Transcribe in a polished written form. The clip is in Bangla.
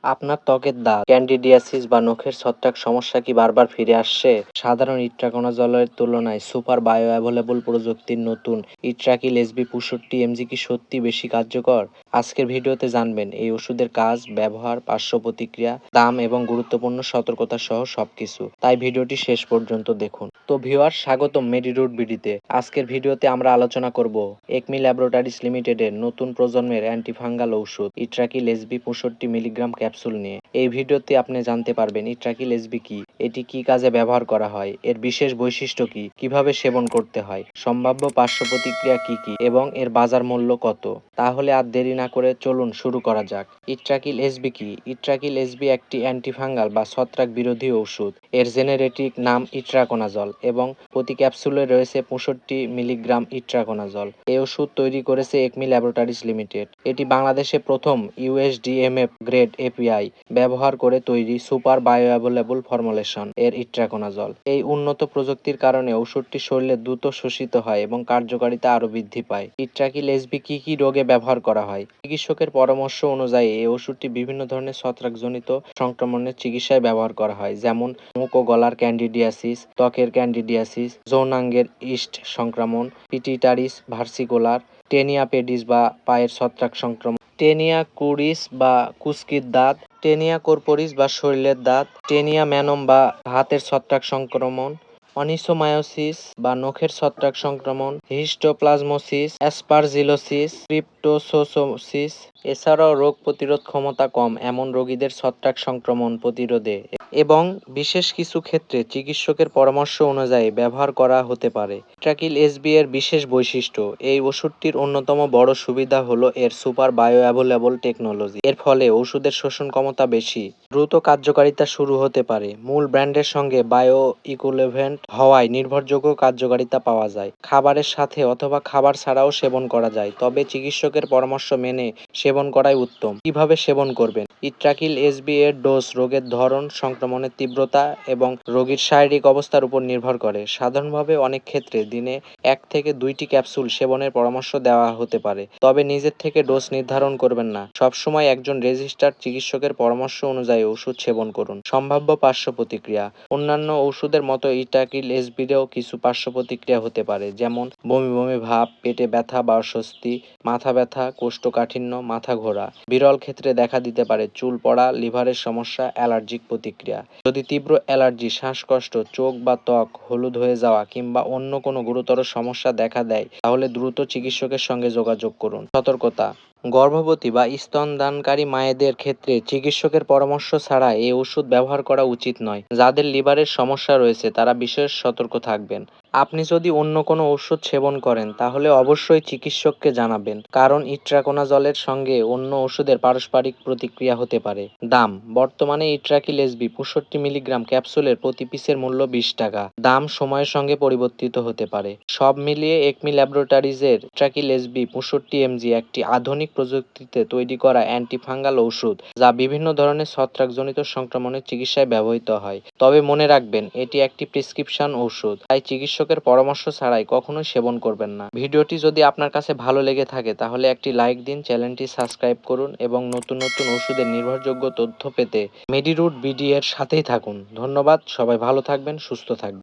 আপনার ত্বকের দাগ, ক্যান্ডিডিয়াসিস বা নখের ছত্রাক সমস্যা কি বারবার ফিরে আসছে? সাধারণ ইট্রাকোনাজলের তুলনায় সুপার বায়োঅ্যাভেলেবল প্রযুক্তির নতুন ইট্রাকিল এসবি 65 এমজি কি সত্যি বেশি কার্যকর? আজকের ভিডিওতে জানবেন এই ওষুধের কাজ, ব্যবহার, পার্শ্ব প্রতিক্রিয়া, দাম এবং গুরুত্বপূর্ণ সতর্কতা সহ সবকিছু। তাই ভিডিওটি শেষ পর্যন্ত দেখুন। তো ভিউয়ার, স্বাগতম মেডিরুট বিডিতে। আজকের ভিডিওতে আমরা আলোচনা করব একমি ল্যাবরেটরিজ লিমিটেডের নতুন প্রজন্মের অ্যান্টিফাঙ্গাল ঔষধ ইট্রাকিল এসবি 65 মিলিগ্রাম ক্যাপসুল নিয়ে। এই ভিডিওতে আপনি জানতে পারবেন ইট্রাকিল এসবি কি, এটি কি কাজে ব্যবহার করা হয়, এর বিশেষ বৈশিষ্ট্য কি, কিভাবে সেবন করতে হয়, সম্ভাব্য পার্শ্ব প্রতিক্রিয়া কি কি এবং এর বাজার মূল্য কত। তাহলে আর দেরি না করে চলুন শুরু করা যাক। ইট্রাকিল এসবি কি? ইট্রাকিল এসবি একটি অ্যান্টিফাঙ্গাল বা ছত্রাক বিরোধী ঔষধ। এর জেনেরিক নাম ইট্রাকোনাজল এবং প্রতি ক্যাপসুলে রয়েছে 65 মিলিগ্রাম ইট্রাকোনাজল। এই ওষুধ তৈরি করেছে একমি ল্যাবরেটরিজ লিমিটেড। এটি বাংলাদেশে প্রথম ইউএসডিএমএফ গ্রেড এপিআই ব্যবহার করে তৈরি সুপার বায়োঅ্যাভেলেবল ফর্মুলেশন এর ইট্রাকোনাজল। এই উন্নত প্রযুক্তির কারণে ওষুধটি শরীরে দ্রুত শোষিত হয় এবং কার্যকারিতা আরও বৃদ্ধি পায়। ইট্রাকিল এসবি কি কি রোগে ব্যবহার করা হয়? চিকিৎসকের পরামর্শ অনুযায়ী এই ওষুধটি বিভিন্ন ধরনের ছত্রাকজনিত সংক্রমণের চিকিৎসায় ব্যবহার করা হয়, যেমন মুখ ও গলার ক্যান্ডিডিয়াসিস, ত্বকের ক্যান্ডিডিয়াসিস, যৌনাঙ্গের ইস্ট সংক্রমণ, পিটিটারিস ভার্সিকুলার, টেনিয়া পেডিস বা পায়ের ছত্রাক সংক্রমণ, টেনিয়া কুরিস বা কুস্কির দাঁত, টেনিয়া কর্পোরিস বা শরীরের দাঁত, টেনিয়া ম্যানম বা হাতের ছত্রাক সংক্রমণ, অনিসোমায়োসিস বা নখের ছত্রাক সংক্রমণ, হিস্টোপ্লাজমোসিস, অ্যাসপারজিলোসিস, ক্রিপ্টোসোসোসিস। এছাড়াও রোগ প্রতিরোধ ক্ষমতা কম এমন রোগীদের ছত্রাক সংক্রমণ প্রতিরোধে এবং বিশেষ কিছু ক্ষেত্রে চিকিৎসকের পরামর্শ অনুযায়ী ব্যবহার করা হতে পারে। ইট্রাকিল এসবি এর বিশেষ বৈশিষ্ট্য। এই ওষুধটির অন্যতম বড় সুবিধা হলো এর সুপার বায়োঅ্যাভেলেবল টেকনোলজি। এর ফলে ওষুধের শোষণ ক্ষমতা বেশি, দ্রুত কার্যকারিতা শুরু হতে পারে। মূল ব্র্যান্ডের সঙ্গে বায়ো ইকুইভ্যালেন্ট হওয়ায় নির্ভরযোগ্য কার্যকারিতা পাওয়া যায়। খাবারের সাথে অথবা খাবার ছাড়াও সেবন করা যায়, তবে চিকিৎসকের পরামর্শ মেনে সেবন করাই উত্তম। কিভাবে সেবন করবেন? ইট্রাকিল এসবি এর ডোজ রোগের ধরন, সংক্রমণের তীব্রতা এবং রোগীর শারীরিক অবস্থার উপর নির্ভর করে। সাধারণভাবে অনেক ক্ষেত্রে দিনে 1 থেকে 2টি ক্যাপসুল সেবনের পরামর্শ দেওয়া হতে পারে, তবে নিজের থেকে ডোজ নির্ধারণ করবেন না। সবসময় একজন রেজিস্টার্ড চিকিৎসকের পরামর্শ অনুযায়ী ওষুধ সেবন করুন। সম্ভাব্য পার্শ্ব প্রতিক্রিয়া। অন্যান্য ওষুধের মতো ইট্রাকিল এসবিরও কিছু পার্শ্ব প্রতিক্রিয়া হতে পারে, যেমন বমি বমি ভাব, পেটে ব্যথা বা অস্বস্তি, মাথা ব্যথা, কোষ্ঠকাঠিন্য, মাথা ঘোরা। বিরল ক্ষেত্রে দেখা দিতে পারে চুল পড়া, লিভারের সমস্যা, অ্যালার্জিক প্রতিক্রিয়া। যদি তীব্র অ্যালার্জি, শ্বাসকষ্ট, চোখ বা ত্বক হলুদ হয়ে যাওয়া কিংবা অন্য কোনো গুরুতর সমস্যা দেখা দেয়, তাহলে দ্রুত চিকিৎসকের সঙ্গে যোগাযোগ করুন। সতর্কতা। গর্ভবতী বা স্তনদানকারী মায়েদের ক্ষেত্রে চিকিৎসকের পরামর্শ ছাড়া এই ওষুধ ব্যবহার করা উচিত নয়। যাদের লিভারের সমস্যা রয়েছে তারা বিশেষ সতর্ক থাকবেন। আপনি যদি অন্য কোনো ওষুধ সেবন করেন তাহলে অবশ্যই চিকিৎসককে জানাবেন, কারণ ইট্রাকোনাজলের সঙ্গে অন্য ওষুধের পারস্পরিক প্রতিক্রিয়া হতে পারে। দাম। বর্তমানে ইট্রাকিল এসবি 65 মিলিগ্রাম ক্যাপসুলের প্রতি পিসের মূল্য 20 টাকা। দাম সময়ের সঙ্গে পরিবর্তিত হতে পারে। সব মিলিয়ে একমি ল্যাবরেটরিজের ইট্রাকিল এসবি 65 এমজি একটি আধুনিক প্রযুক্তিতে তৈরি করা অ্যান্টিফাঙ্গাল ঔষধ, যা বিভিন্ন ধরনের ছত্রাকজনিত সংক্রমণের চিকিৎসায় ব্যবহৃত হয়। তবে মনে রাখবেন, এটি একটি প্রেসক্রিপশন ঔষধ, তাই চিকিৎসকের পরামর্শ ছাড়াই কখনোই সেবন করবেন না। ভিডিওটি যদি আপনার কাছে ভালো লেগে থাকে তাহলে একটি লাইক দিন, চ্যানেলটি সাবস্ক্রাইব করুন এবং নতুন নতুন ওষুধের নির্ভরযোগ্য তথ্য পেতে মেডিরুট বিডি এর সাথেই থাকুন। ধন্যবাদ। সবাই ভালো থাকবেন, সুস্থ থাকবেন।